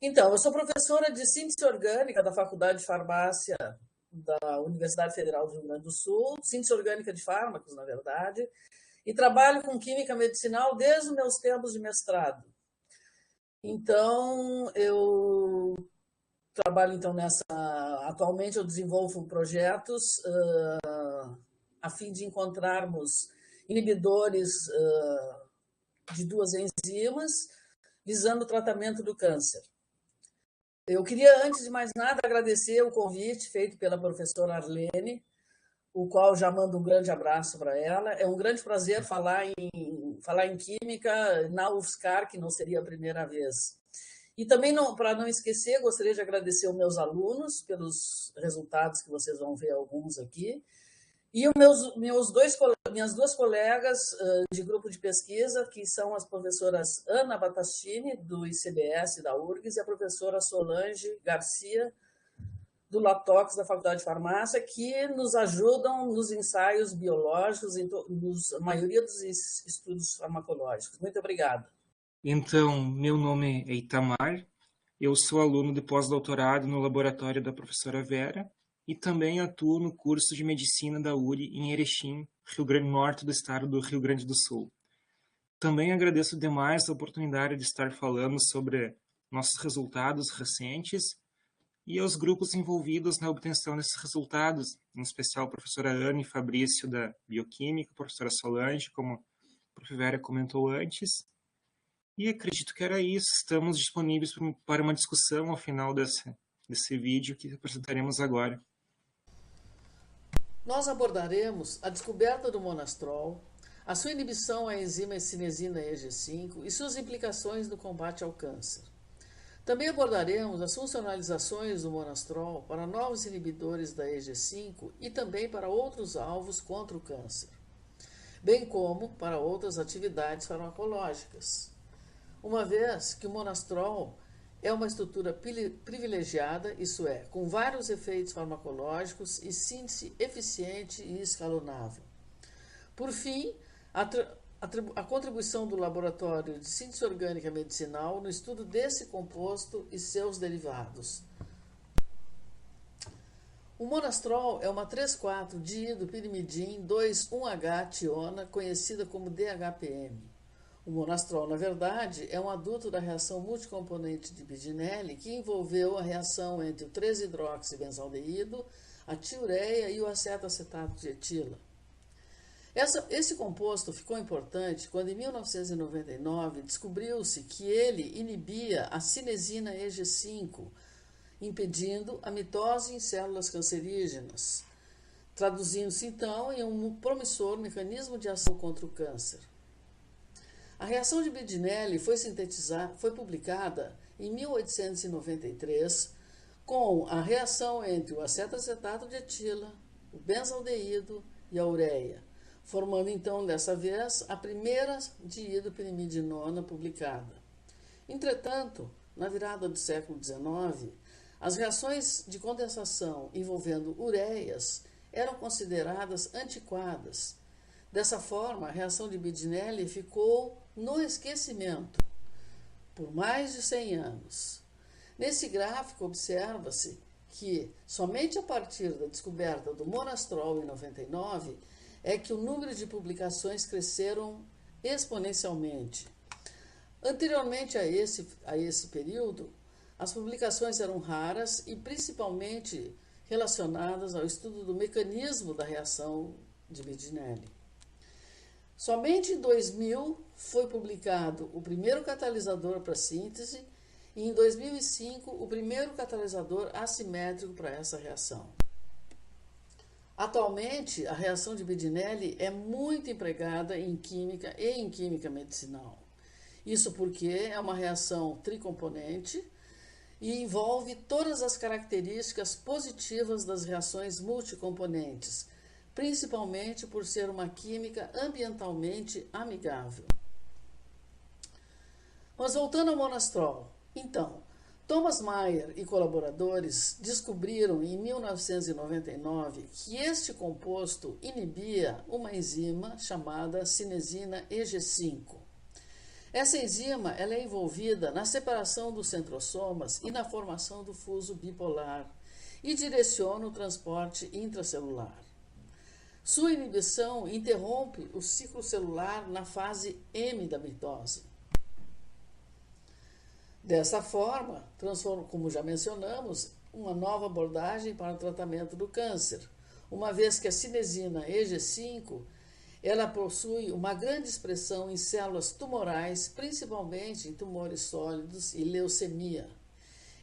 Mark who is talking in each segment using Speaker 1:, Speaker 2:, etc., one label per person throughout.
Speaker 1: Então, eu sou professora de síntese orgânica da Faculdade de Farmácia da Universidade Federal do Rio Grande do Sul, síntese orgânica de fármacos, na verdade, e trabalho com química medicinal desde os meus tempos de mestrado. Então, eu trabalho nessa. Atualmente, eu desenvolvo projetos a fim de encontrarmos inibidores de duas enzimas visando o tratamento do câncer. Eu queria, antes de mais nada, agradecer o convite feito pela professora Arlene, o qual já mando um grande abraço para ela. É um grande prazer falar em química na UFSCar, que não seria a primeira vez. E também, para não esquecer, gostaria de agradecer aos meus alunos pelos resultados que vocês vão ver alguns aqui. E minhas duas colegas de grupo de pesquisa, que são as professoras Ana Batastini, do ICBS da URGS, e a professora Solange Garcia, do LabTox, da Faculdade de Farmácia, que nos ajudam nos ensaios biológicos, na maioria dos estudos farmacológicos. Muito obrigada.
Speaker 2: Então, meu nome é Itamar, eu sou aluno de pós-doutorado no laboratório da professora Vera, e também atuo no curso de Medicina da URI em Erechim, Rio Grande do Norte do estado do Rio Grande do Sul. Também agradeço demais a oportunidade de estar falando sobre nossos resultados recentes e aos grupos envolvidos na obtenção desses resultados, em especial a professora Ana e Fabrício da Bioquímica, a professora Solange, como a prof. Vera comentou antes. E acredito que era isso. Estamos disponíveis para uma discussão ao final desse vídeo que apresentaremos agora.
Speaker 1: Nós abordaremos a descoberta do monastrol, a sua inibição à enzima cinesina EG5 e suas implicações no combate ao câncer. Também abordaremos as funcionalizações do monastrol para novos inibidores da EG5 e também para outros alvos contra o câncer, bem como para outras atividades farmacológicas. Uma vez que o monastrol é uma estrutura privilegiada, isso é, com vários efeitos farmacológicos e síntese eficiente e escalonável. Por fim, a contribuição do Laboratório de Síntese Orgânica Medicinal no estudo desse composto e seus derivados. O monastrol é uma 3,4-diidopirimidin 2,1-H-tiona, conhecida como DHPM. O monastrol, na verdade, é um adulto da reação multicomponente de Bidinelli que envolveu a reação entre o 3-hidroxibenzaldeído, a tiureia e o acetato de etila. Esse composto ficou importante quando, em 1999, descobriu-se que ele inibia a cinesina EG5, impedindo a mitose em células cancerígenas, traduzindo-se, então, em um promissor mecanismo de ação contra o câncer. A reação de Bidinelli foi publicada em 1893 com a reação entre o acetato de etila, o benzaldeído e a ureia, formando então, dessa vez, a primeira diidopirimidinona publicada. Entretanto, na virada do século XIX, as reações de condensação envolvendo ureias eram consideradas antiquadas. Dessa forma, a reação de Bidinelli ficou no esquecimento por mais de 100 anos. Nesse gráfico, observa-se que somente a partir da descoberta do monastrol em 99 é que o número de publicações cresceram exponencialmente. Anteriormente a esse período, as publicações eram raras e principalmente relacionadas ao estudo do mecanismo da reação de Bidinelli. Somente em 2000 foi publicado o primeiro catalisador para síntese e em 2005 o primeiro catalisador assimétrico para essa reação. Atualmente, a reação de Bidinelli é muito empregada em química e em química medicinal. Isso porque é uma reação tricomponente e envolve todas as características positivas das reações multicomponentes, principalmente por ser uma química ambientalmente amigável. Mas voltando ao monastrol, então, Thomas Mayer e colaboradores descobriram em 1999 que este composto inibia uma enzima chamada cinesina EG5. Essa enzima ela é envolvida na separação dos centrosomas e na formação do fuso bipolar e direciona o transporte intracelular. Sua inibição interrompe o ciclo celular na fase M da mitose. Dessa forma, transforma, como já mencionamos, uma nova abordagem para o tratamento do câncer, uma vez que a cinesina EG5 ela possui uma grande expressão em células tumorais, principalmente em tumores sólidos e leucemia,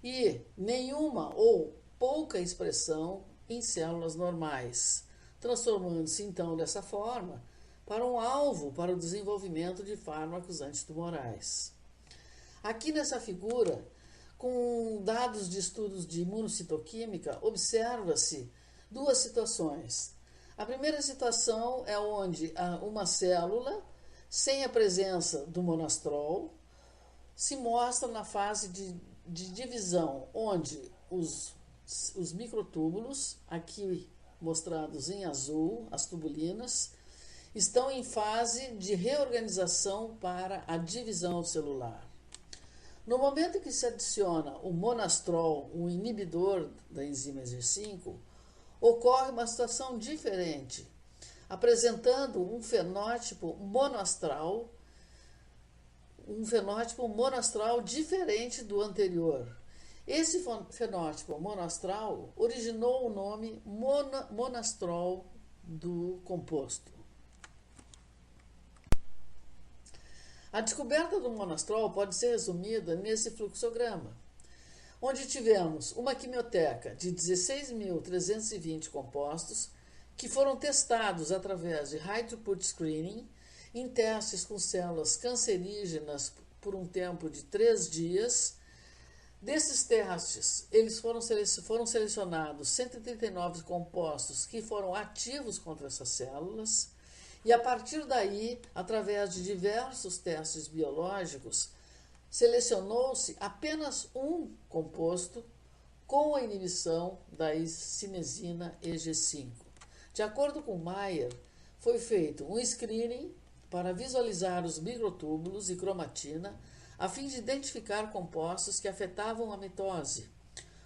Speaker 1: e nenhuma ou pouca expressão em células normais, transformando-se então dessa forma para um alvo para o desenvolvimento de fármacos antitumorais. Aqui nessa figura, com dados de estudos de imunocitoquímica, observa-se duas situações. A primeira situação é onde uma célula, sem a presença do monastrol, se mostra na fase de divisão, onde os microtúbulos, aqui mostrados em azul, as tubulinas, estão em fase de reorganização para a divisão celular. No momento em que se adiciona o monastrol, um inibidor da enzima EG5, ocorre uma situação diferente, apresentando um fenótipo monastral diferente do anterior. Esse fenótipo monastral originou o nome monastrol do composto. A descoberta do monastrol pode ser resumida nesse fluxograma, onde tivemos uma quimioteca de 16.320 compostos que foram testados através de High Throughput Screening em testes com células cancerígenas por um tempo de 3 dias. Desses testes, foram selecionados 139 compostos que foram ativos contra essas células, e a partir daí, através de diversos testes biológicos, selecionou-se apenas um composto com a inibição da cinesina EG5. De acordo com Mayer, foi feito um screening para visualizar os microtúbulos e cromatina, a fim de identificar compostos que afetavam a mitose.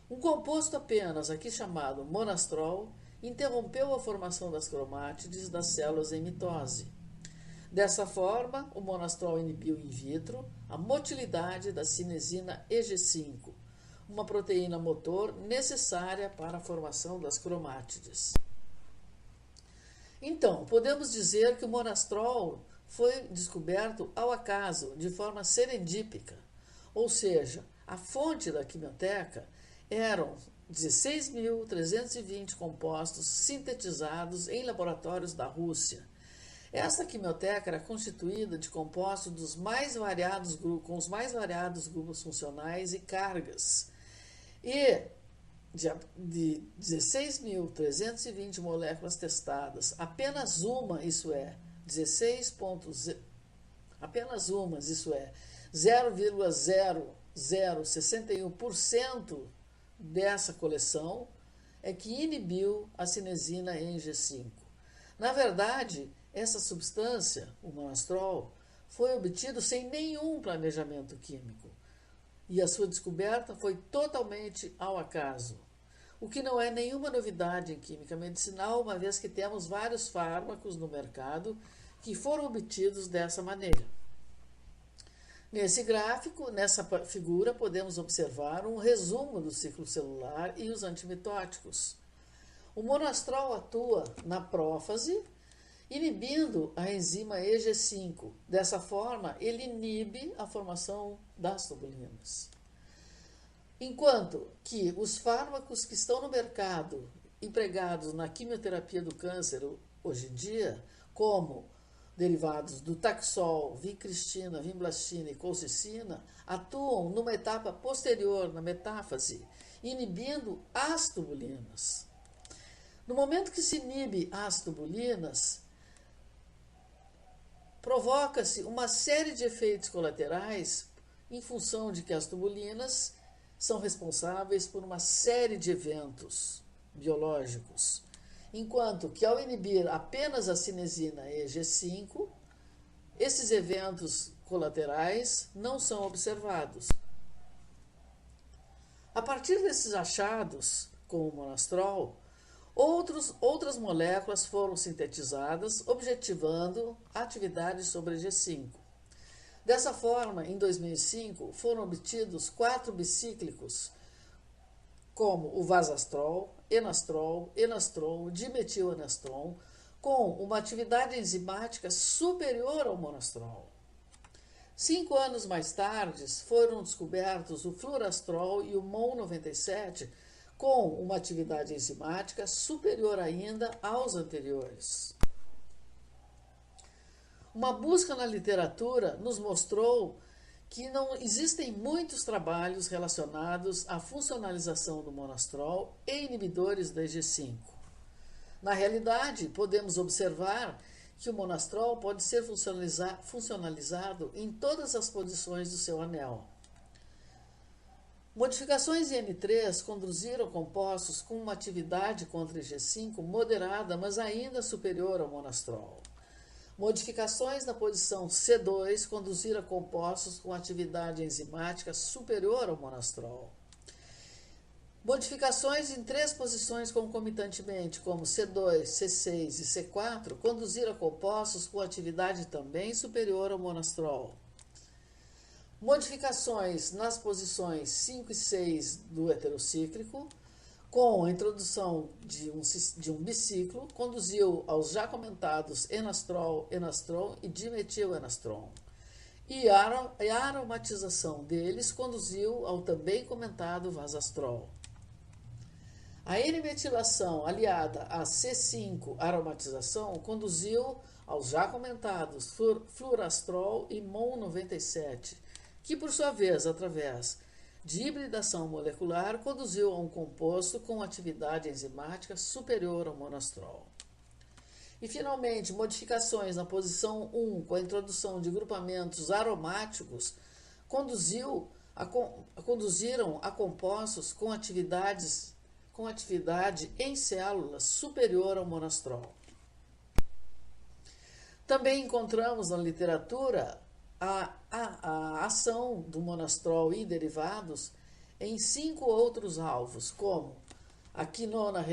Speaker 1: Um composto apenas, aqui chamado monastrol, interrompeu a formação das cromátides das células em mitose. Dessa forma, o monastrol inibiu in vitro a motilidade da cinesina EG5, uma proteína motor necessária para a formação das cromátides. Então, podemos dizer que o monastrol foi descoberto ao acaso, de forma serendípica, ou seja, a fonte da quimioteca eram 16.320 compostos sintetizados em laboratórios da Rússia. Esta quimioteca era constituída de compostos com os mais variados grupos funcionais e cargas. E de 16.320 moléculas testadas, apenas uma, isso é, 0,0061% dessa coleção é que inibiu a cinesina EG5. Na verdade, essa substância, o monastrol, foi obtido sem nenhum planejamento químico e a sua descoberta foi totalmente ao acaso, o que não é nenhuma novidade em química medicinal, uma vez que temos vários fármacos no mercado que foram obtidos dessa maneira. Nesse gráfico, nessa figura, podemos observar um resumo do ciclo celular e os antimitóticos. O monastrol atua na prófase, inibindo a enzima EG5. Dessa forma, ele inibe a formação das tubulinas. Enquanto que os fármacos que estão no mercado, empregados na quimioterapia do câncer hoje em dia, como derivados do Taxol, vincristina, vinblastina e colcicina, atuam numa etapa posterior, na metáfase, inibindo as tubulinas. No momento que se inibe as tubulinas, provoca-se uma série de efeitos colaterais em função de que as tubulinas são responsáveis por uma série de eventos biológicos, enquanto que ao inibir apenas a cinesina EG5, esses eventos colaterais não são observados. A partir desses achados com o monastrol, outras moléculas foram sintetizadas, objetivando a atividade sobre G5. Dessa forma, em 2005, foram obtidos 4 bicíclicos, como o vasastrol, enastrol, enastrol, dimetilenastron, com uma atividade enzimática superior ao monastrol. 5 anos mais tarde, foram descobertos o fluorastrol e o MON97, com uma atividade enzimática superior ainda aos anteriores. Uma busca na literatura nos mostrou que não existem muitos trabalhos relacionados à funcionalização do monastrol e inibidores da EG5. Na realidade, podemos observar que o monastrol pode ser funcionalizado em todas as posições do seu anel. Modificações em N3 conduziram compostos com uma atividade contra EG5 moderada, mas ainda superior ao monastrol. Modificações na posição C2 conduziram a compostos com atividade enzimática superior ao monastrol. Modificações em 3 posições concomitantemente, como C2, C6 e C4, conduziram a compostos com atividade também superior ao monastrol. Modificações nas posições 5 e 6 do heterocíclico, com a introdução de um biciclo, conduziu aos já comentados enastrol, enastron e dimetilenastron. E a aromatização deles conduziu ao também comentado vasastrol. A N-metilação aliada à C5 aromatização conduziu aos já comentados fluorastrol e MON97, que por sua vez, através de hibridação molecular, conduziu a um composto com atividade enzimática superior ao monastrol. E, finalmente, modificações na posição 1 com a introdução de grupamentos aromáticos conduziram a compostos com atividade em células superior ao monastrol. Também encontramos na literatura a ação do monastrol e derivados em 5 outros alvos, como a quinona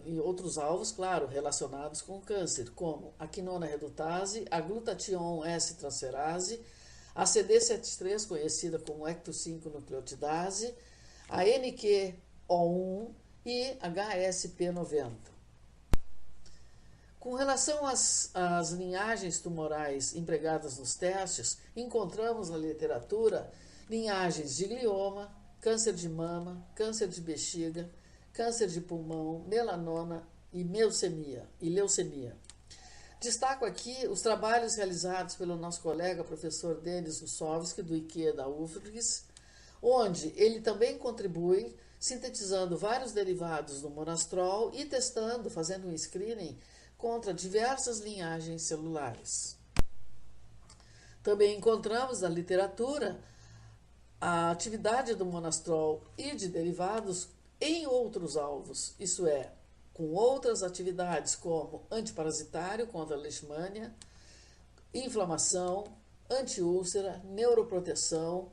Speaker 1: e outros alvos, claro, relacionados com o câncer, como a quinona redutase, a glutatión S-transferase, a CD73, conhecida como ecto-5-nucleotidase, a NQ-O1 e HSP90. Com relação às linhagens tumorais empregadas nos testes, encontramos na literatura linhagens de glioma, câncer de mama, câncer de bexiga, câncer de pulmão, melanoma e leucemia. Destaco aqui os trabalhos realizados pelo nosso colega professor Denis Russovsky, do IQ da UFRGS, onde ele também contribui sintetizando vários derivados do monastrol e testando, fazendo um screening contra diversas linhagens celulares. Também encontramos na literatura a atividade do monastrol e de derivados em outros alvos, isso é, com outras atividades como antiparasitário contra a leishmania, inflamação, antiúlcera, neuroproteção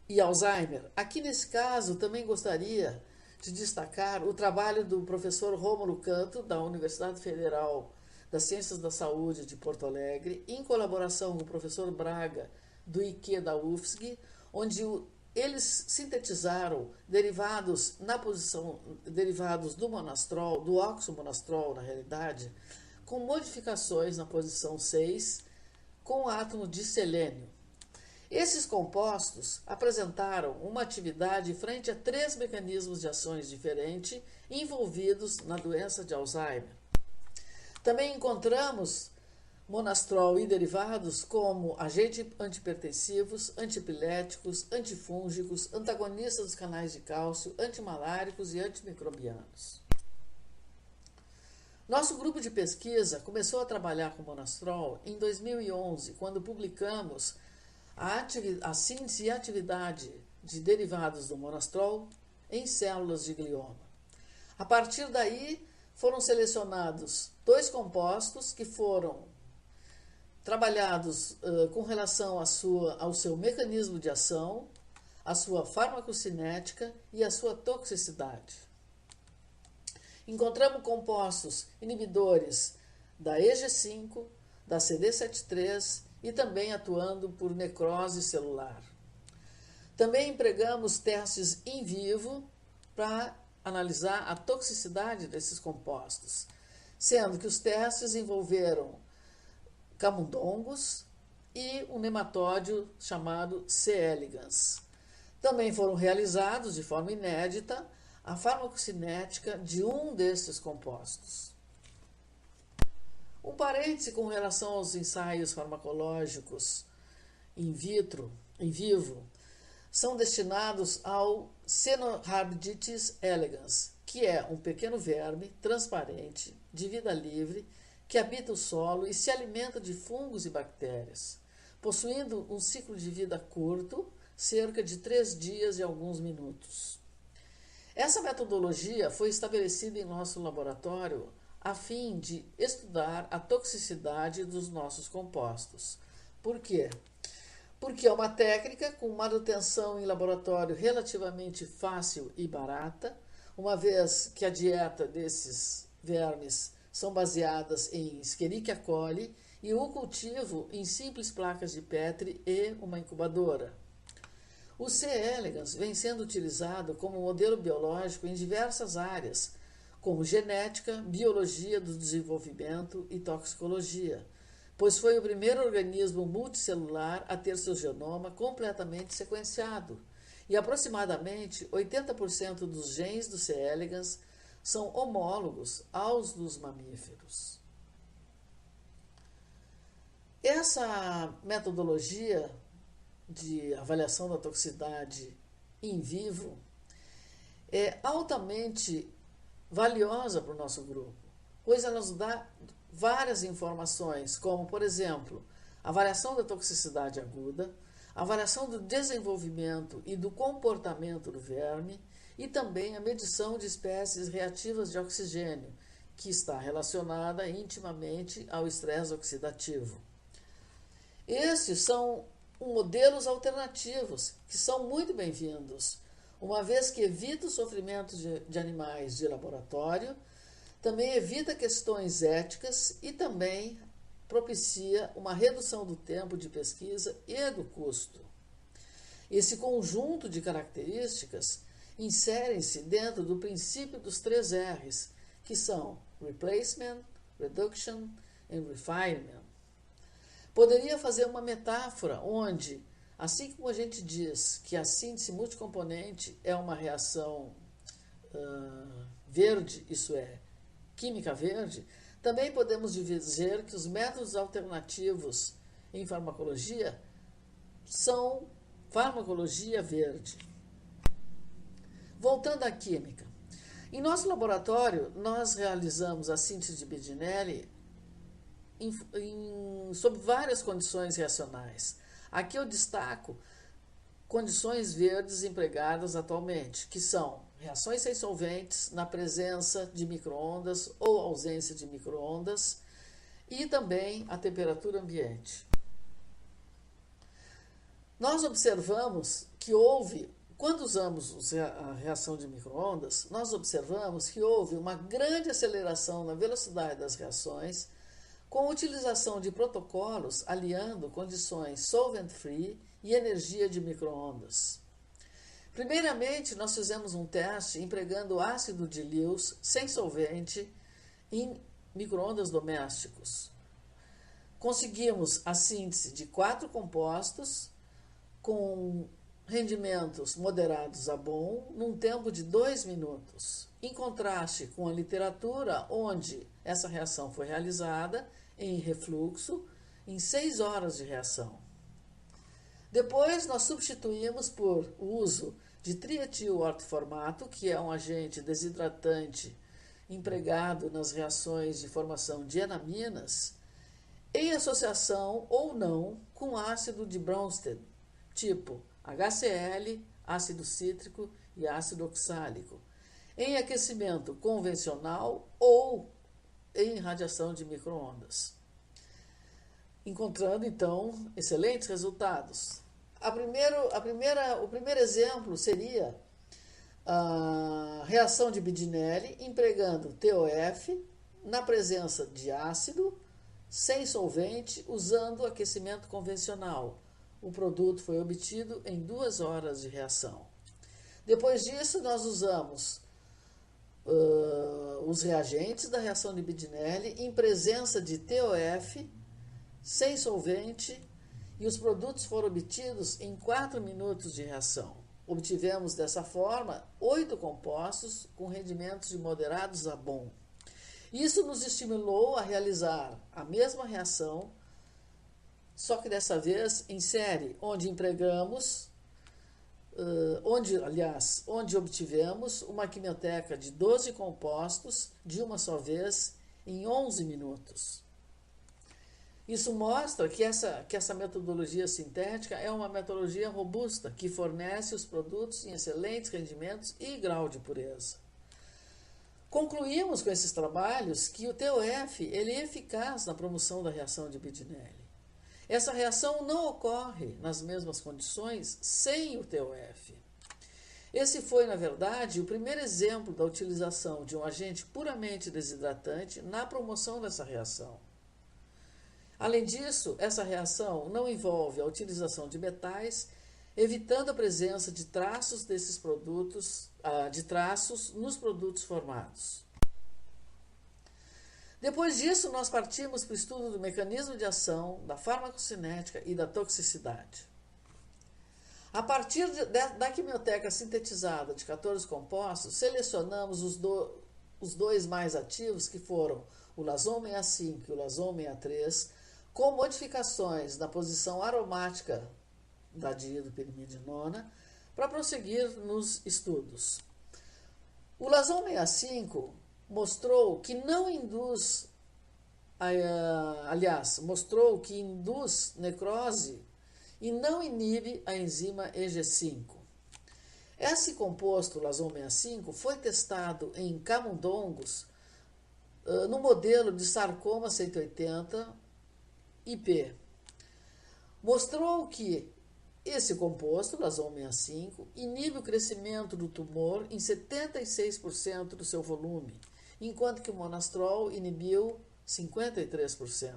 Speaker 1: e Alzheimer. Aqui nesse caso também gostaria de destacar o trabalho do professor Rômulo Canto, da Universidade Federal das Ciências da Saúde de Porto Alegre, em colaboração com o professor Braga, do IQ da UFSG, onde eles sintetizaram derivados do monastrol, do oxomonastrol, na realidade, com modificações na posição 6, com átomo de selênio. Esses compostos apresentaram uma atividade frente a 3 mecanismos de ações diferentes envolvidos na doença de Alzheimer. Também encontramos monastrol e derivados como agentes antipertensivos, antipiléticos, antifúngicos, antagonistas dos canais de cálcio, antimaláricos e antimicrobianos. Nosso grupo de pesquisa começou a trabalhar com monastrol em 2011, quando publicamos a síntese e atividade de derivados do monastrol em células de glioma. A partir daí, foram selecionados 2 compostos que foram trabalhados com relação ao seu mecanismo de ação, a sua farmacocinética e a sua toxicidade. Encontramos compostos inibidores da EG5, da CD73 e também atuando por necrose celular. Também empregamos testes in vivo para analisar a toxicidade desses compostos, sendo que os testes envolveram camundongos e um nematóide chamado C. elegans. Também foram realizados de forma inédita a farmacocinética de um destes compostos. Um parêntese com relação aos ensaios farmacológicos in vivo, são destinados ao Caenorhabditis elegans, que é um pequeno verme transparente, de vida livre, que habita o solo e se alimenta de fungos e bactérias, possuindo um ciclo de vida curto, cerca de 3 dias e alguns minutos. Essa metodologia foi estabelecida em nosso laboratório a fim de estudar a toxicidade dos nossos compostos. Por quê? Porque é uma técnica com manutenção em laboratório relativamente fácil e barata, uma vez que a dieta desses vermes são baseadas em Escherichia coli e o cultivo em simples placas de Petri e uma incubadora. O C. elegans vem sendo utilizado como modelo biológico em diversas áreas, como genética, biologia do desenvolvimento e toxicologia, pois foi o primeiro organismo multicelular a ter seu genoma completamente sequenciado, e aproximadamente 80% dos genes do C. elegans são homólogos aos dos mamíferos. Essa metodologia de avaliação da toxicidade in vivo é altamente valiosa para o nosso grupo, pois ela nos dá várias informações, como, por exemplo, a variação da toxicidade aguda, a variação do desenvolvimento e do comportamento do verme e também a medição de espécies reativas de oxigênio, que está relacionada intimamente ao estresse oxidativo. Estes são modelos alternativos que são muito bem-vindos, uma vez que evita o sofrimento de animais de laboratório, também evita questões éticas e também propicia uma redução do tempo de pesquisa e do custo. Esse conjunto de características inserem-se dentro do princípio dos 3 R's, que são Replacement, Reduction e Refinement. Poderia fazer uma metáfora onde, assim como a gente diz que a síntese multicomponente é uma reação verde, isso é, química verde, também podemos dizer que os métodos alternativos em farmacologia são farmacologia verde. Voltando à química. Em nosso laboratório, nós realizamos a síntese de Bedinelli sob várias condições reacionais. Aqui eu destaco condições verdes empregadas atualmente, que são reações sem solventes na presença de micro-ondas ou ausência de micro-ondas e também a temperatura ambiente. Nós observamos que quando usamos a reação de micro-ondas, nós observamos que houve uma grande aceleração na velocidade das reações com a utilização de protocolos aliando condições solvent-free e energia de micro-ondas. Primeiramente, nós fizemos um teste empregando ácido de Lewis sem solvente em micro-ondas domésticos. Conseguimos a síntese de 4 compostos com rendimentos moderados a bom num tempo de 2 minutos, em contraste com a literatura onde essa reação foi realizada em refluxo em 6 horas de reação. Depois, nós substituímos por o uso de trietil-ortoformato, que é um agente desidratante empregado nas reações de formação de enaminas, em associação ou não com ácido de Bronsted, tipo HCl, ácido cítrico e ácido oxálico, em aquecimento convencional ou em radiação de micro-ondas. encontrando então excelentes resultados. O primeiro exemplo seria a reação de Bedinelli empregando TOF na presença de ácido sem solvente usando aquecimento convencional. O produto foi obtido em 2 horas de reação. Depois disso, nós usamos os reagentes da reação de Bedinelli em presença de TOF sem solvente e os produtos foram obtidos em 4 minutos de reação. Obtivemos dessa forma 8 compostos com rendimentos de moderados a bom. Isso nos estimulou a realizar a mesma reação, só que dessa vez em série, onde empregamos, onde obtivemos uma quimioteca de 12 compostos de uma só vez em 11 minutos. Isso mostra que essa metodologia sintética é uma metodologia robusta, que fornece os produtos em excelentes rendimentos e grau de pureza. Concluímos com esses trabalhos que o TOF ele é eficaz na promoção da reação de Bedinelli. Essa reação não ocorre nas mesmas condições sem o TOF. Esse foi, na verdade, o primeiro exemplo da utilização de um agente puramente desidratante na promoção dessa reação. Além disso, essa reação não envolve a utilização de metais, evitando a presença de traços desses produtos, nos produtos formados. Depois disso, nós partimos para o estudo do mecanismo de ação, da farmacocinética e da toxicidade. A partir da quimioteca sintetizada de 14 compostos, selecionamos os dois mais ativos, que foram o Lazon 65 e o Lazon 63, com modificações na posição aromática da diidopyrimidinona, para prosseguir nos estudos. O Lazon 65 mostrou que mostrou que induz necrose e não inibe a enzima EG5. Esse composto, Lazon 65, foi testado em camundongos no modelo de sarcoma 180 IP. Mostrou que esse composto, Lazon 65, inibe o crescimento do tumor em 76% do seu volume, enquanto que o monastrol inibiu 53%.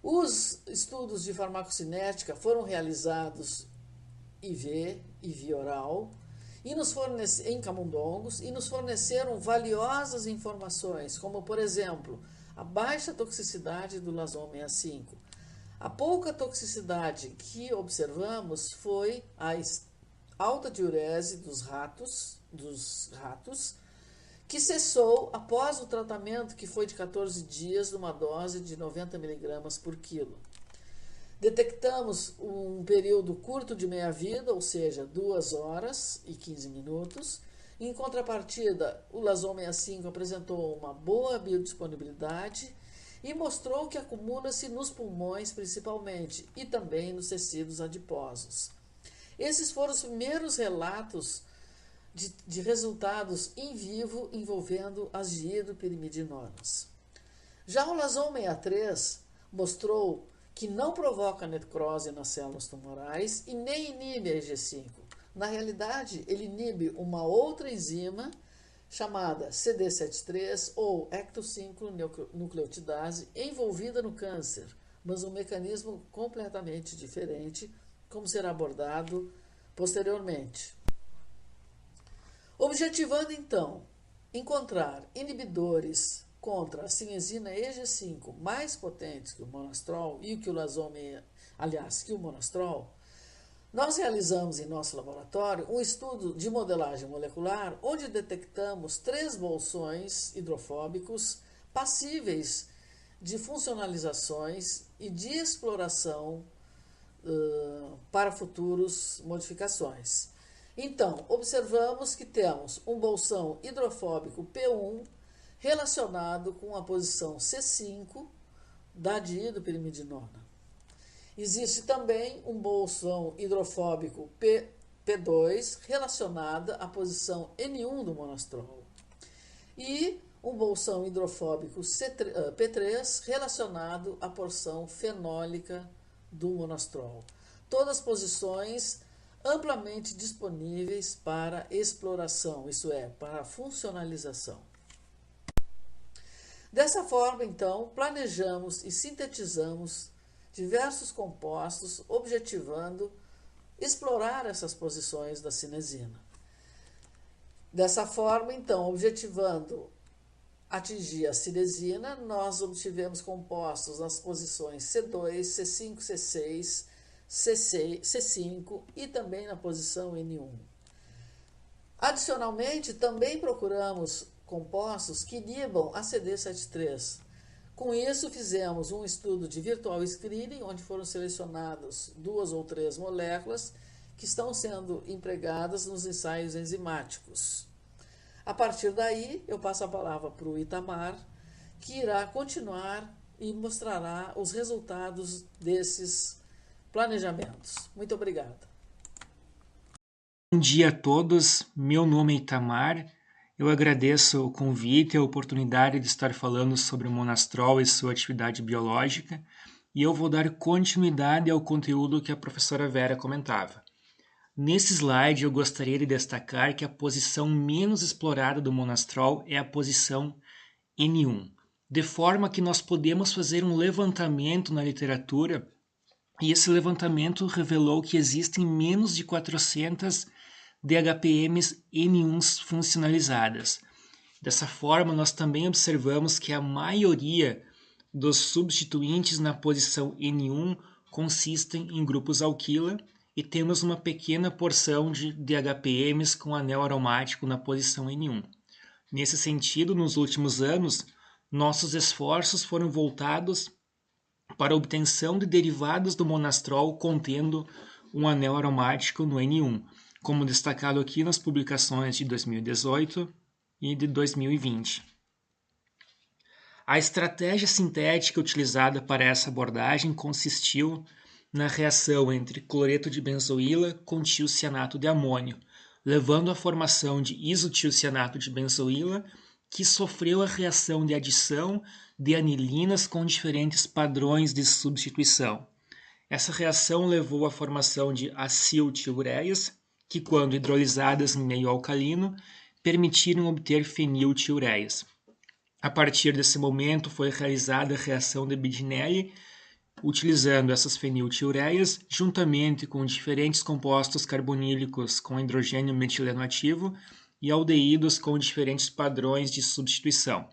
Speaker 1: Os estudos de farmacocinética foram realizados IV e via oral em camundongos e nos forneceram valiosas informações, como, por exemplo, a baixa toxicidade do Lazon 65. A pouca toxicidade que observamos foi a alta diurese dos ratos, que cessou após o tratamento, que foi de 14 dias, numa dose de 90 mg por quilo. Detectamos um período curto de meia-vida, ou seja, 2 horas e 15 minutos. Em contrapartida, o Lazon 65 apresentou uma boa biodisponibilidade e mostrou que acumula-se nos pulmões principalmente e também nos tecidos adiposos. Esses foram os primeiros relatos de resultados em vivo envolvendo as diidopyrimidinonas. Já o Lazon 63 mostrou que não provoca necrose nas células tumorais e nem inibe a EG5. Na realidade, ele inibe uma outra enzima chamada CD73 ou ecto-5-nucleotidase envolvida no câncer, mas um mecanismo completamente diferente, como será abordado posteriormente. Objetivando, então, encontrar inibidores contra a cinezina EG5 mais potentes que o monastrol e que o monastrol, nós realizamos em nosso laboratório um estudo de modelagem molecular onde detectamos 3 bolsões hidrofóbicos passíveis de funcionalizações e de exploração para futuras modificações. Então, observamos que temos um bolsão hidrofóbico P1 relacionado com a posição C5 da diidopyrimidinona. Existe também um bolsão hidrofóbico P2 relacionado à posição N1 do monastrol. E um bolsão hidrofóbico P3 relacionado à porção fenólica do monastrol. Todas posições amplamente disponíveis para exploração, isso é, para funcionalização. Dessa forma, então, planejamos e sintetizamos diversos compostos, objetivando explorar essas posições da cinesina. Dessa forma, então, objetivando atingir a cinesina, nós obtivemos compostos nas posições C2, C5, C6, C5 e também na posição N1. Adicionalmente, também procuramos compostos que inibam a CD73. Com isso, fizemos um estudo de virtual screening, onde foram selecionadas 2 ou 3 moléculas que estão sendo empregadas nos ensaios enzimáticos. A partir daí, eu passo a palavra para o Itamar, que irá continuar e mostrará os resultados desses planejamentos. Muito obrigada.
Speaker 2: Bom dia a todos, meu nome é Itamar. Eu agradeço o convite e a oportunidade de estar falando sobre o monastrol e sua atividade biológica, e eu vou dar continuidade ao conteúdo que a professora Vera comentava. Nesse slide, eu gostaria de destacar que a posição menos explorada do monastrol é a posição N1, de forma que nós podemos fazer um levantamento na literatura, e esse levantamento revelou que existem menos de 400 DHPMs N1 funcionalizadas. Dessa forma, nós também observamos que a maioria dos substituintes na posição N1 consistem em grupos alquila e temos uma pequena porção de DHPMs com anel aromático na posição N1. Nesse sentido, nos últimos anos, nossos esforços foram voltados para a obtenção de derivados do monastrol contendo um anel aromático no N1, como destacado aqui nas publicações de 2018 e de 2020. A estratégia sintética utilizada para essa abordagem consistiu na reação entre cloreto de benzoíla com tiocianato de amônio, levando à formação de isotiocianato de benzoíla, que sofreu a reação de adição de anilinas com diferentes padrões de substituição. Essa reação levou à formação de aciltiureias, que, quando hidrolisadas em meio alcalino, permitiram obter feniltiureias. A partir desse momento foi realizada a reação de Bedinelli, utilizando essas feniltiureias juntamente com diferentes compostos carbonílicos com hidrogênio metileno ativo e aldeídos com diferentes padrões de substituição.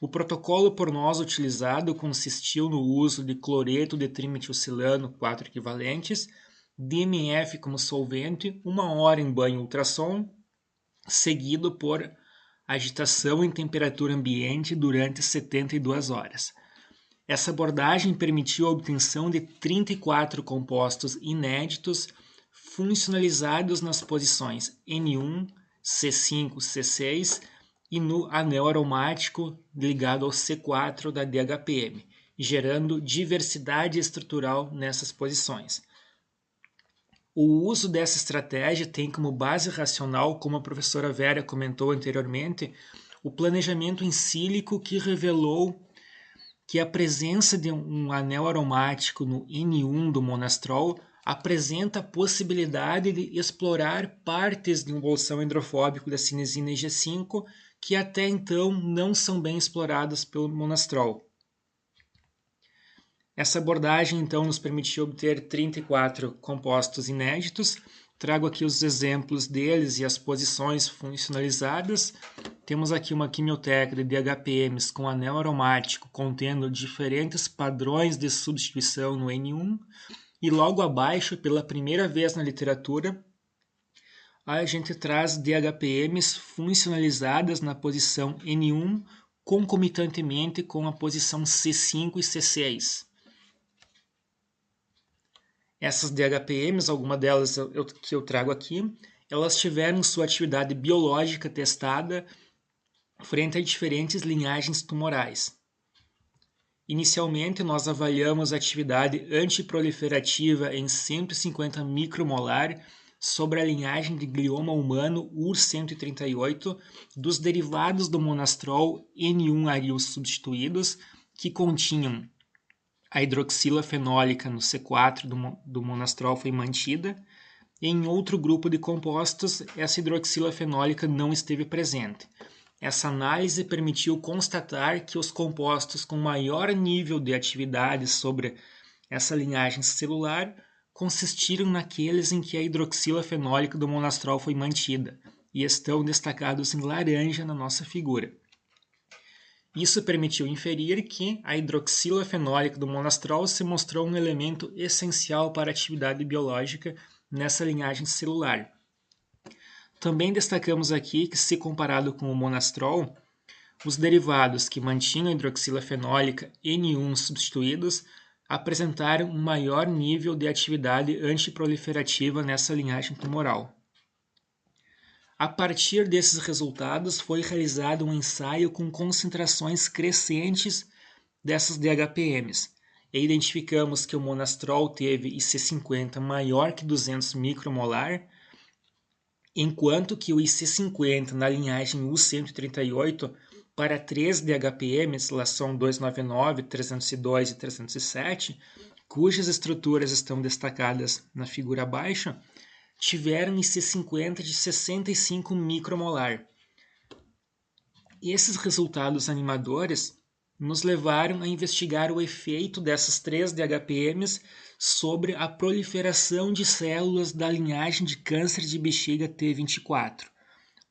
Speaker 2: O protocolo por nós utilizado consistiu no uso de cloreto de trimetilcilano 4 equivalentes, DMF como solvente, 1 hora em banho ultrassom, seguido por agitação em temperatura ambiente durante 72 horas. Essa abordagem permitiu a obtenção de 34 compostos inéditos funcionalizados nas posições N1, C5, C6 e no anel aromático ligado ao C4 da DHPM, gerando diversidade estrutural nessas posições. O uso dessa estratégia tem como base racional, como a professora Vera comentou anteriormente, o planejamento em sílico que revelou que a presença de um anel aromático no N1 do monastrol apresenta a possibilidade de explorar partes de um bolsão hidrofóbico da cinesina IG5 que até então não são bem exploradas pelo monastrol. Essa abordagem, então, nos permitiu obter 34 compostos inéditos. Trago aqui os exemplos deles e as posições funcionalizadas. Temos aqui uma quimioteca de DHPMs com anel aromático contendo diferentes padrões de substituição no N1. E logo abaixo, pela primeira vez na literatura, a gente traz DHPMs funcionalizadas na posição N1 concomitantemente com a posição C5 e C6. Essas DHPMs, algumas delas que eu trago aqui, elas tiveram sua atividade biológica testada frente a diferentes linhagens tumorais. Inicialmente, nós avaliamos a atividade antiproliferativa em 150 micromolar sobre a linhagem de glioma humano UR138 dos derivados do monastrol N1-aril substituídos que continham a hidroxila fenólica no C4 do monastrol foi mantida. Em outro grupo de compostos, essa hidroxila fenólica não esteve presente. Essa análise permitiu constatar que os compostos com maior nível de atividade sobre essa linhagem celular consistiram naqueles em que a hidroxila fenólica do monastrol foi mantida, e estão destacados em laranja na nossa figura. Isso permitiu inferir que a hidroxila fenólica do monastrol se mostrou um elemento essencial para a atividade biológica nessa linhagem celular. Também destacamos aqui que, se comparado com o monastrol, os derivados que mantinham a hidroxila fenólica N1 substituídos apresentaram um maior nível de atividade antiproliferativa nessa linhagem tumoral. A partir desses resultados, foi realizado um ensaio com concentrações crescentes dessas DHPMs, e identificamos que o monastrol teve IC50 maior que 200 micromolar, enquanto que o IC50 na linhagem U138 para 3 DHPMs, lá são 299, 302 e 307, cujas estruturas estão destacadas na figura abaixo, tiveram IC50 de 65 micromolar. Esses resultados animadores nos levaram a investigar o efeito dessas 3 DHPMs sobre a proliferação de células da linhagem de câncer de bexiga T24,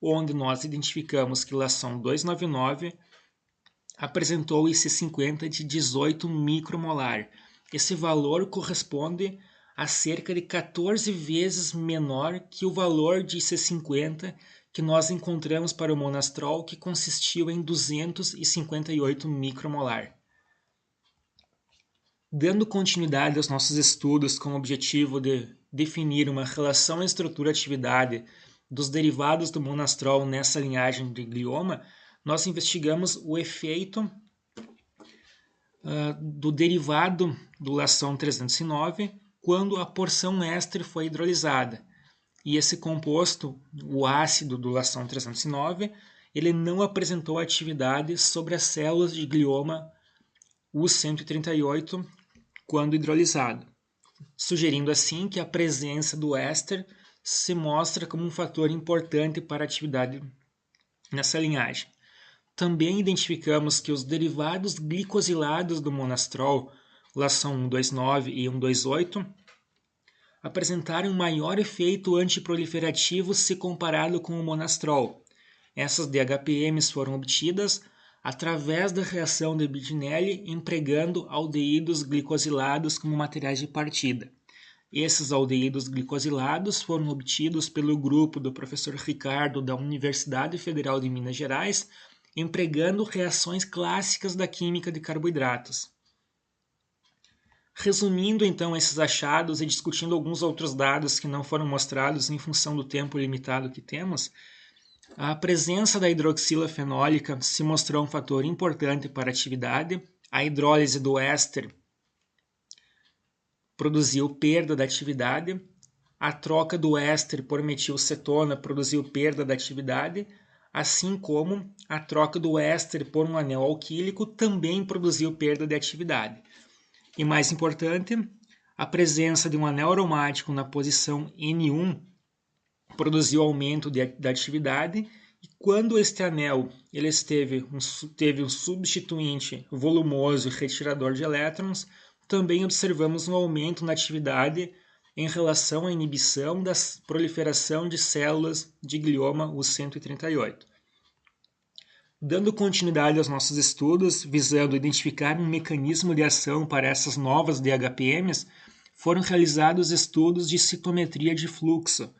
Speaker 2: onde nós identificamos que lação 299 apresentou IC50 de 18 micromolar. Esse valor corresponde a cerca de 14 vezes menor que o valor de IC50 que nós encontramos para o monastrol, que consistiu em 258 micromolar. Dando continuidade aos nossos estudos com o objetivo de definir uma relação estrutura-atividade dos derivados do monastrol nessa linhagem de glioma, nós investigamos o efeito do derivado do lação 309 quando a porção éster foi hidrolisada. E esse composto, o ácido do lação 309, ele não apresentou atividade sobre as células de glioma U138 quando hidrolisado, sugerindo assim que a presença do éster se mostra como um fator importante para a atividade nessa linhagem. Também identificamos que os derivados glicosilados do monastrol, lação 129 e 128, apresentaram maior efeito antiproliferativo se comparado com o monastrol. Essas DHPMs foram obtidas através da reação de Bedinelli empregando aldeídos glicosilados como materiais de partida. Esses aldeídos glicosilados foram obtidos pelo grupo do professor Ricardo da Universidade Federal de Minas Gerais, empregando reações clássicas da química de carboidratos. Resumindo então esses achados e discutindo alguns outros dados que não foram mostrados em função do tempo limitado que temos, a presença da hidroxila fenólica se mostrou um fator importante para a atividade. A hidrólise do éster produziu perda da atividade, a troca do éster por metilcetona produziu perda da atividade, assim como a troca do éster por um anel alquílico também produziu perda de atividade. E mais importante, a presença de um anel aromático na posição N1 produziu aumento da atividade, e quando este anel ele teve um substituinte volumoso e retirador de elétrons, também observamos um aumento na atividade em relação à inibição da proliferação de células de glioma U138. Dando continuidade aos nossos estudos, visando identificar um mecanismo de ação para essas novas DHPMs, foram realizados estudos de citometria de fluxo,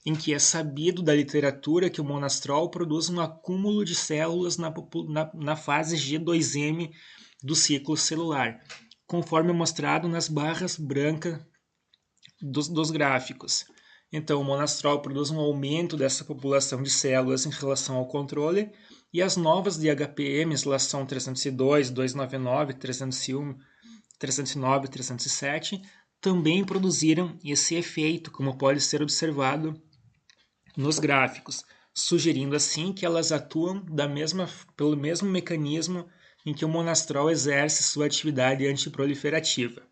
Speaker 2: em que é sabido da literatura que o monastrol produz um acúmulo de células na fase G2M do ciclo celular, conforme mostrado nas barras brancas dos gráficos. Então, o monastrol produz um aumento dessa população de células em relação ao controle, e as novas DHPMs, lação 302, 299, 301, 309 e 307, também produziram esse efeito, como pode ser observado nos gráficos, sugerindo assim que elas atuam pelo mesmo mecanismo em que o monastrol exerce sua atividade antiproliferativa.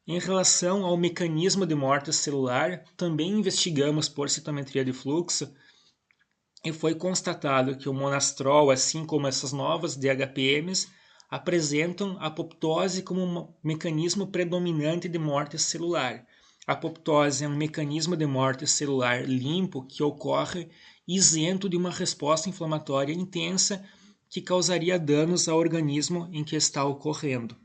Speaker 2: Em relação ao mecanismo de morte celular, também investigamos por citometria de fluxo e foi constatado que o monastrol, assim como essas novas DHPMs, apresentam a apoptose como um mecanismo predominante de morte celular. A apoptose é um mecanismo de morte celular limpo que ocorre isento de uma resposta inflamatória intensa que causaria danos ao organismo em que está ocorrendo.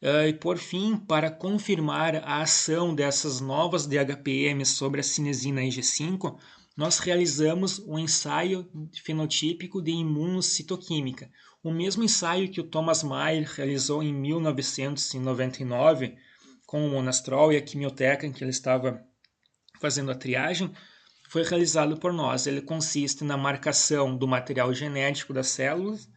Speaker 2: E por fim, para confirmar a ação dessas novas DHPMs sobre a cinesina Ig5, nós realizamos um ensaio fenotípico de imunocitoquímica, o mesmo ensaio que o Thomas Meyer realizou em 1999 com o monastrol e a quimioteca em que ele estava fazendo a triagem, foi realizado por nós. Ele consiste na marcação do material genético das células,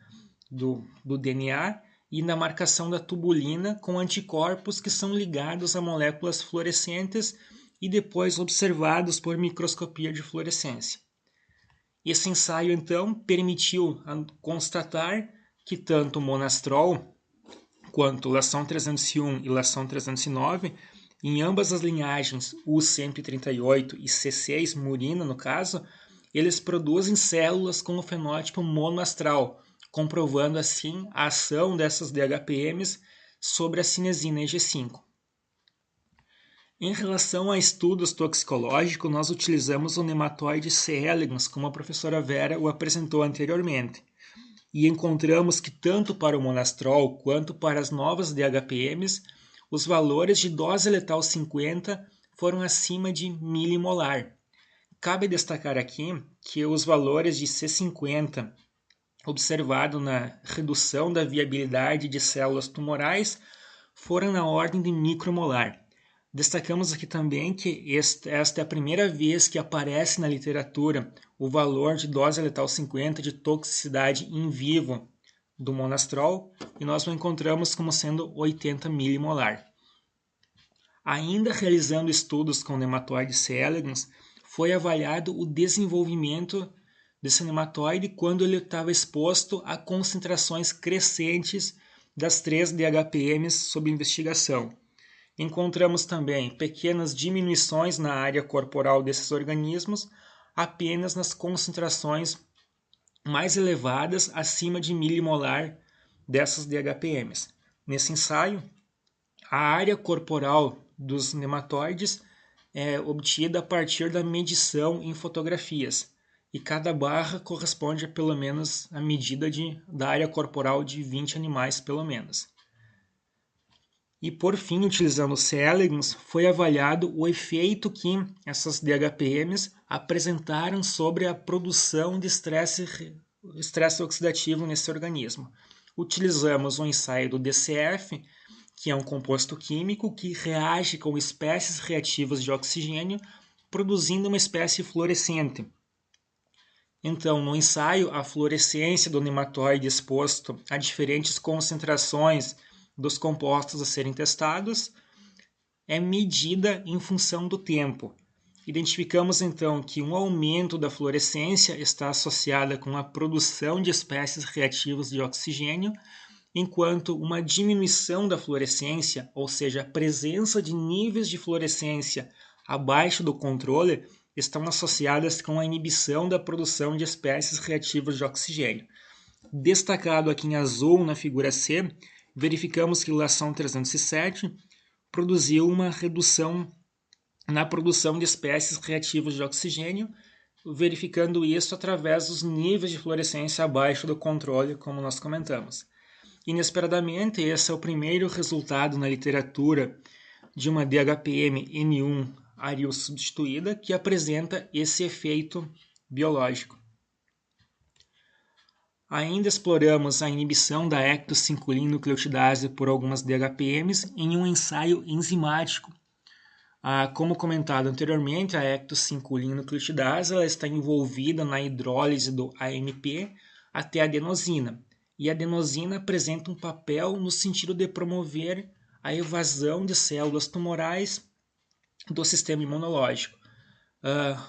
Speaker 2: do DNA, e na marcação da tubulina com anticorpos que são ligados a moléculas fluorescentes e depois observados por microscopia de fluorescência. Esse ensaio, então, permitiu constatar que tanto o monastrol quanto lação 301 e lação 309, em ambas as linhagens U138 e C6 murina, no caso, eles produzem células com o fenótipo monoastral, comprovando assim a ação dessas DHPMs sobre a cinesina Ig5. Em relação a estudos toxicológicos, nós utilizamos o nematóide C. elegans, como a professora Vera o apresentou anteriormente, e encontramos que tanto para o monastrol quanto para as novas DHPMs, os valores de dose letal 50 foram acima de milimolar. Cabe destacar aqui que os valores de C50 observado na redução da viabilidade de células tumorais foram na ordem de micromolar. Destacamos aqui também que esta é a primeira vez que aparece na literatura o valor de dose letal 50 de toxicidade in vivo do monastrol e nós o encontramos como sendo 80 milimolar. Ainda realizando estudos com o nematóide C. elegans, foi avaliado o desenvolvimento desse nematóide quando ele estava exposto a concentrações crescentes das 3 DHPMs sob investigação. Encontramos também pequenas diminuições na área corporal desses organismos, apenas nas concentrações mais elevadas acima de milimolar dessas DHPMs. Nesse ensaio, a área corporal dos nematóides é obtida a partir da medição em fotografias, e cada barra corresponde a pelo menos a medida da área corporal de 20 animais, pelo menos. E por fim, utilizando o C. elegans, foi avaliado o efeito que essas DHPMs apresentaram sobre a produção de estresse oxidativo nesse organismo. Utilizamos um ensaio do DCF, que é um composto químico que reage com espécies reativas de oxigênio, produzindo uma espécie fluorescente. Então, no ensaio, a fluorescência do nematóide exposto a diferentes concentrações dos compostos a serem testados é medida em função do tempo. Identificamos então que um aumento da fluorescência está associada com a produção de espécies reativas de oxigênio, enquanto uma diminuição da fluorescência, ou seja, a presença de níveis de fluorescência abaixo do controle, estão associadas com a inibição da produção de espécies reativas de oxigênio. Destacado aqui em azul na figura C, verificamos que a lação 307 produziu uma redução na produção de espécies reativas de oxigênio, verificando isso através dos níveis de fluorescência abaixo do controle, como nós comentamos. Inesperadamente, esse é o primeiro resultado na literatura de uma DHPM N1 aril substituída que apresenta esse efeito biológico. Ainda exploramos a inibição da ecto-5-nucleotidase por algumas DHPMs em um ensaio enzimático. Como comentado anteriormente, a ecto-5-nucleotidase está envolvida na hidrólise do AMP até a adenosina. e a adenosina apresenta um papel no sentido de promover a evasão de células tumorais do sistema imunológico.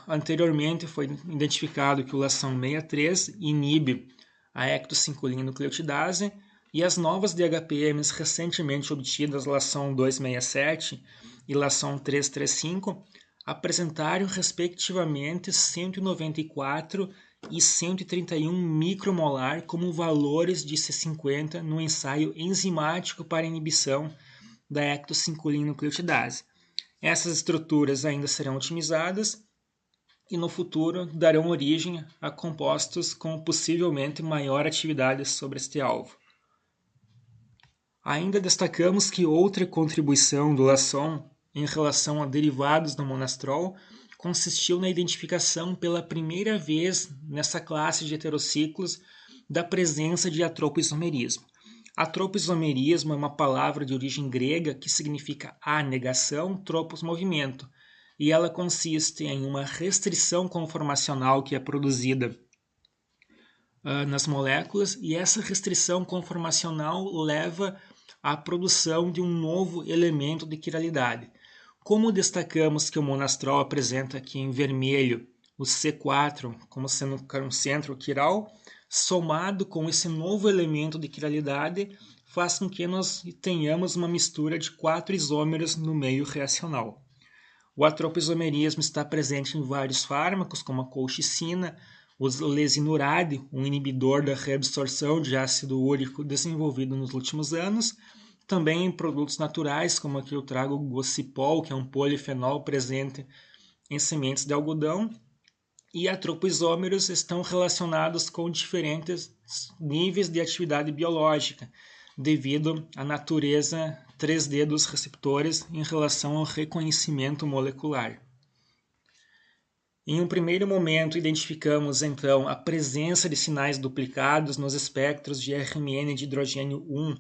Speaker 2: Anteriormente foi identificado que o lação 63 inibe a ectocincolinnucleotidase e as novas DHPMs recentemente obtidas, lação 267 e lação 335, apresentaram respectivamente 194 e 131 micromolar como valores de C50 no ensaio enzimático para inibição da ectocincolinnucleotidase. Essas estruturas ainda serão otimizadas e no futuro darão origem a compostos com possivelmente maior atividade sobre este alvo. Ainda destacamos que outra contribuição do Lasson em relação a derivados do monastrol consistiu na identificação pela primeira vez nessa classe de heterociclos da presença de atropoisomerismo. Atropoisomerismo é uma palavra de origem grega que significa a negação, tropos, movimento, e ela consiste em uma restrição conformacional que é produzida nas moléculas, e essa restrição conformacional leva à produção de um novo elemento de quiralidade. Como destacamos que o monastrol apresenta aqui em vermelho o C4 como sendo um centro quiral, somado com esse novo elemento de quiralidade, faz com que nós tenhamos uma mistura de 4 isômeros no meio reacional. O atropoisomerismo está presente em vários fármacos, como a colchicina, o lesinurad, um inibidor da reabsorção de ácido úrico desenvolvido nos últimos anos, também em produtos naturais, como aqui eu trago o gocipol, que é um polifenol presente em sementes de algodão, e atropoisômeros estão relacionados com diferentes níveis de atividade biológica, devido à natureza 3D dos receptores em relação ao reconhecimento molecular. Em um primeiro momento, identificamos então a presença de sinais duplicados nos espectros de RMN de hidrogênio 1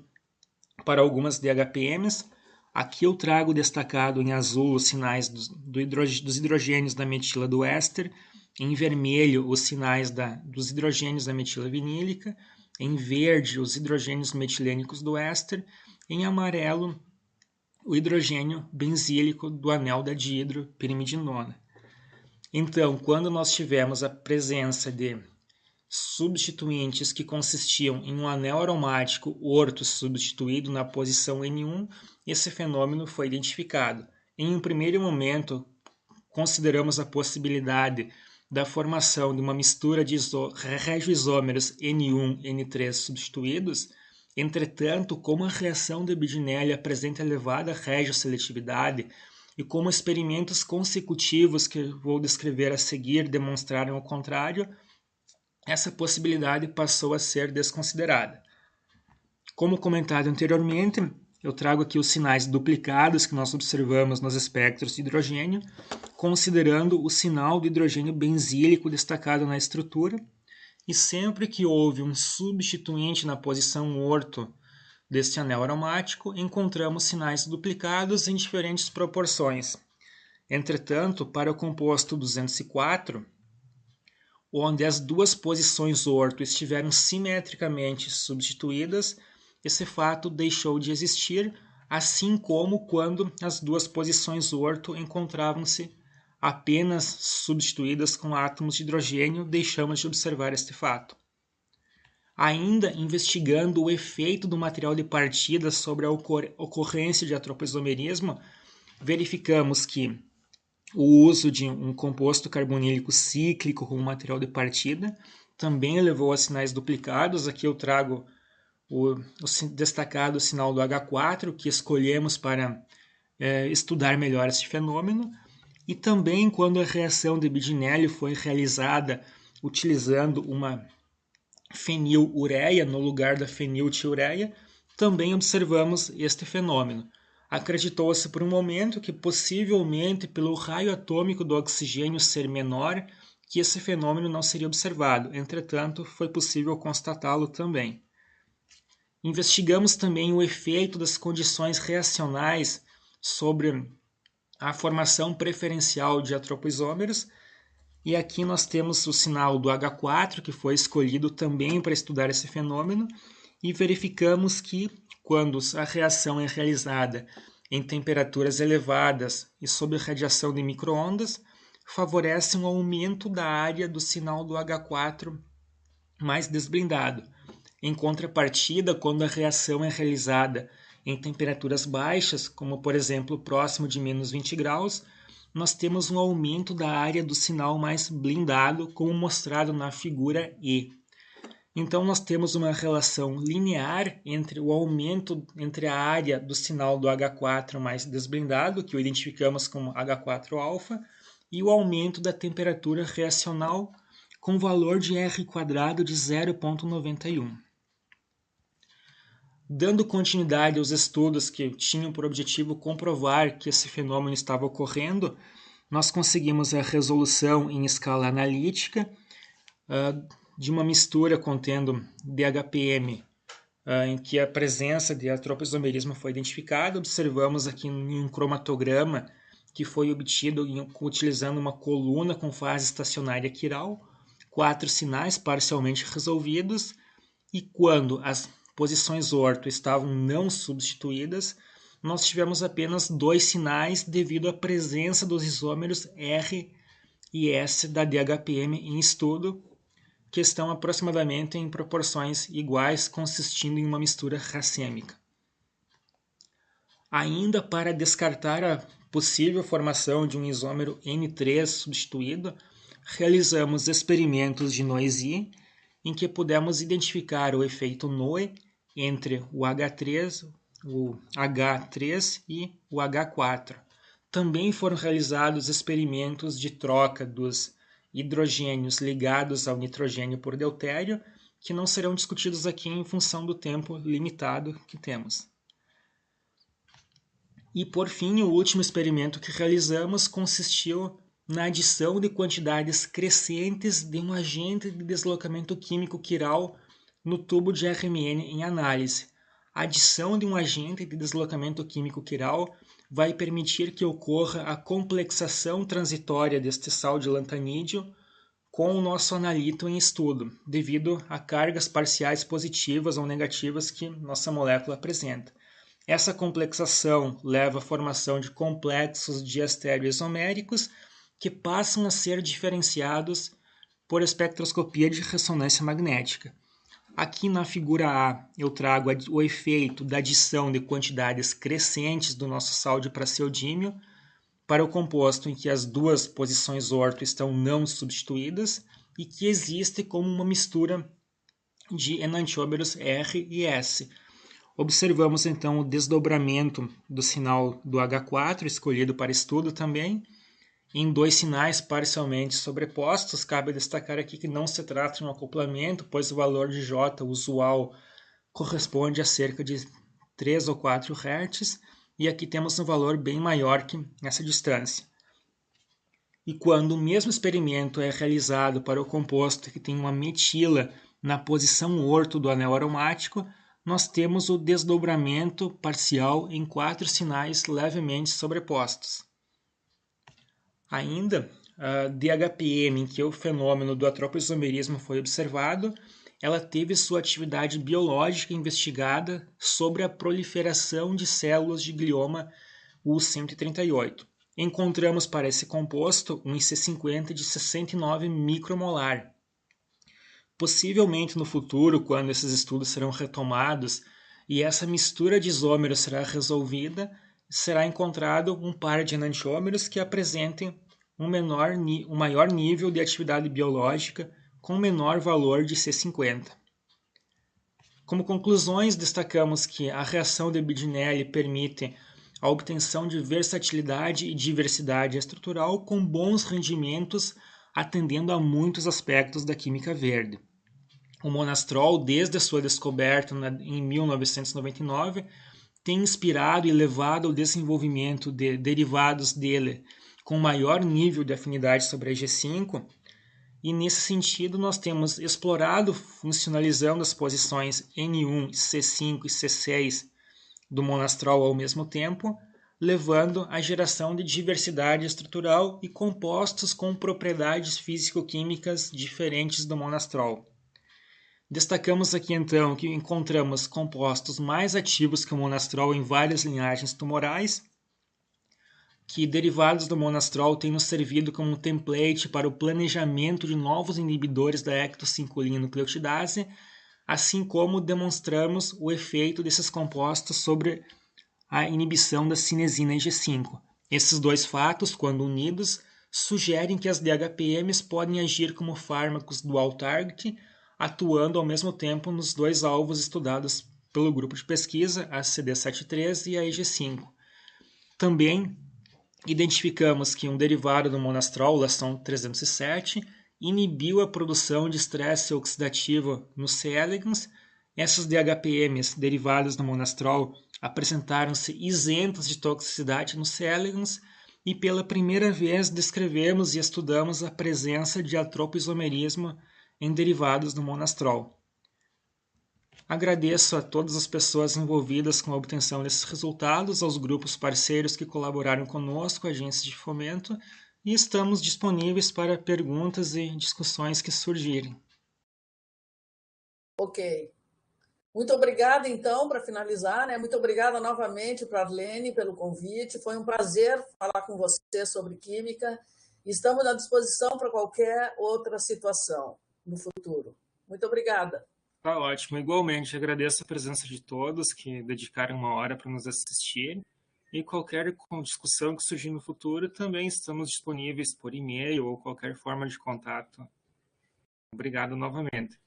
Speaker 2: para algumas DHPMs. Aqui eu trago destacado em azul os sinais dos hidrogênios da metila do éster, em vermelho os sinais dos hidrogênios da metila vinílica, em verde os hidrogênios metilênicos do éster, em amarelo o hidrogênio benzílico do anel da dihidropirimidinona. Então, quando nós tivemos a presença de substituintes que consistiam em um anel aromático orto substituído na posição N1, esse fenômeno foi identificado. Em um primeiro momento, consideramos a possibilidade da formação de uma mistura de regioisômeros N1 e N3 substituídos. Entretanto, como a reação de Bidinelli apresenta elevada regioseletividade e como experimentos consecutivos que vou descrever a seguir demonstraram o contrário, essa possibilidade passou a ser desconsiderada. Como comentado anteriormente, eu trago aqui os sinais duplicados que nós observamos nos espectros de hidrogênio, considerando o sinal do hidrogênio benzílico destacado na estrutura, e sempre que houve um substituinte na posição orto deste anel aromático, encontramos sinais duplicados em diferentes proporções. Entretanto, para o composto 204, onde as duas posições orto estiveram simetricamente substituídas, esse fato deixou de existir, assim como quando as duas posições orto encontravam-se apenas substituídas com átomos de hidrogênio, deixamos de observar este fato. Ainda investigando o efeito do material de partida sobre a ocorrência de atropoisomerismo, verificamos que o uso de um composto carbonílico cíclico como material de partida também levou a sinais duplicados. Aqui eu trago o destacado sinal do H4, que escolhemos para estudar melhor esse fenômeno, e também quando a reação de Bidinelli foi realizada utilizando uma fenilureia no lugar da feniltiureia, também observamos este fenômeno. Acreditou-se por um momento que possivelmente pelo raio atômico do oxigênio ser menor, que esse fenômeno não seria observado. Entretanto, foi possível constatá-lo também. Investigamos também o efeito das condições reacionais sobre a formação preferencial de atropoisômeros, e aqui nós temos o sinal do H4, que foi escolhido também para estudar esse fenômeno, e verificamos que, quando a reação é realizada em temperaturas elevadas e sob radiação de micro-ondas, favorece um aumento da área do sinal do H4 mais desblindado. Em contrapartida, quando a reação é realizada em temperaturas baixas, como por exemplo próximo de menos 20 graus, nós temos um aumento da área do sinal mais blindado, como mostrado na figura E. Então, nós temos uma relação linear entre o aumento entre a área do sinal do H4 mais desblindado, que o identificamos como H4-alfa, e o aumento da temperatura reacional com valor de R² de 0,91. Dando continuidade aos estudos que tinham por objetivo comprovar que esse fenômeno estava ocorrendo, nós conseguimos a resolução em escala analítica de uma mistura contendo DHPM, em que a presença de atropisomerismo foi identificada. Observamos aqui em um cromatograma que foi obtido utilizando uma coluna com fase estacionária quiral, 4 sinais parcialmente resolvidos, e quando as posições orto estavam não substituídas, nós tivemos apenas 2 sinais devido à presença dos isômeros R e S da DHPM em estudo, que estão aproximadamente em proporções iguais, consistindo em uma mistura racêmica. Ainda para descartar a possível formação de um isômero N3 substituído, realizamos experimentos de Noisy, em que pudemos identificar o efeito Noe entre o H3 e o H4. Também foram realizados experimentos de troca dos hidrogênios ligados ao nitrogênio por deutério, que não serão discutidos aqui em função do tempo limitado que temos. E, por fim, o último experimento que realizamos consistiu na adição de quantidades crescentes de um agente de deslocamento químico quiral no tubo de RMN em análise. A adição de um agente de deslocamento químico quiral vai permitir que ocorra a complexação transitória deste sal de lantanídeo com o nosso analito em estudo, devido a cargas parciais positivas ou negativas que nossa molécula apresenta. Essa complexação leva à formação de complexos diestereoisoméricos que passam a ser diferenciados por espectroscopia de ressonância magnética. Aqui na figura A eu trago o efeito da adição de quantidades crescentes do nosso sal de praseodímio para o composto em que as duas posições orto estão não substituídas e que existe como uma mistura de enantiômeros R e S. Observamos então o desdobramento do sinal do H4, escolhido para estudo também, em 2 sinais parcialmente sobrepostos. Cabe destacar aqui que não se trata de um acoplamento, pois o valor de J usual corresponde a cerca de 3 ou 4 Hz, e aqui temos um valor bem maior que essa distância. E quando o mesmo experimento é realizado para o composto que tem uma metila na posição orto do anel aromático, nós temos o desdobramento parcial em 4 sinais levemente sobrepostos. Ainda, a DHPM, em que o fenômeno do atropisomerismo foi observado, ela teve sua atividade biológica investigada sobre a proliferação de células de glioma U138. Encontramos para esse composto um IC50 de 69 micromolar. Possivelmente no futuro, quando esses estudos serão retomados e essa mistura de isômeros será resolvida, será encontrado um par de enantiômeros que apresentem um maior nível de atividade biológica com menor valor de C50. Como conclusões, destacamos que a reação de Bedinelli permite a obtenção de versatilidade e diversidade estrutural com bons rendimentos, atendendo a muitos aspectos da química verde. O monastrol, desde a sua descoberta em 1999, tem inspirado e levado ao desenvolvimento de derivados dele com maior nível de afinidade sobre a G5, e nesse sentido nós temos explorado funcionalizando as posições N1, C5 e C6 do monastrol ao mesmo tempo, levando à geração de diversidade estrutural e compostos com propriedades físico-químicas diferentes do monastrol. Destacamos aqui então que encontramos compostos mais ativos que o monastrol em várias linhagens tumorais, que derivados do monastrol têm nos servido como um template para o planejamento de novos inibidores da ectocincolina-nucleotidase, assim como demonstramos o efeito desses compostos sobre a inibição da cinesina IG5. Esses dois fatos, quando unidos, sugerem que as DHPMs podem agir como fármacos dual target, atuando ao mesmo tempo nos dois alvos estudados pelo grupo de pesquisa, a CD73 e a IG5. Também identificamos que um derivado do monastrol, lação 307, inibiu a produção de estresse oxidativo no C. elegans. Essas DHPMs derivadas do monastrol apresentaram-se isentas de toxicidade no C. elegans e pela primeira vez descrevemos e estudamos a presença de atropoisomerismo em derivados do monastrol. Agradeço a todas as pessoas envolvidas com a obtenção desses resultados, aos grupos parceiros que colaboraram conosco, agências de fomento, e estamos disponíveis para perguntas e discussões que surgirem.
Speaker 1: Ok. Muito obrigada, então, para finalizar, né? Muito obrigada novamente para a Arlene pelo convite. Foi um prazer falar com você sobre química. Estamos à disposição para qualquer outra situação no futuro. Muito obrigada.
Speaker 2: Tá ótimo. Igualmente, agradeço a presença de todos que dedicaram uma hora para nos assistir. E qualquer discussão que surgir no futuro, também estamos disponíveis por e-mail ou qualquer forma de contato. Obrigado novamente.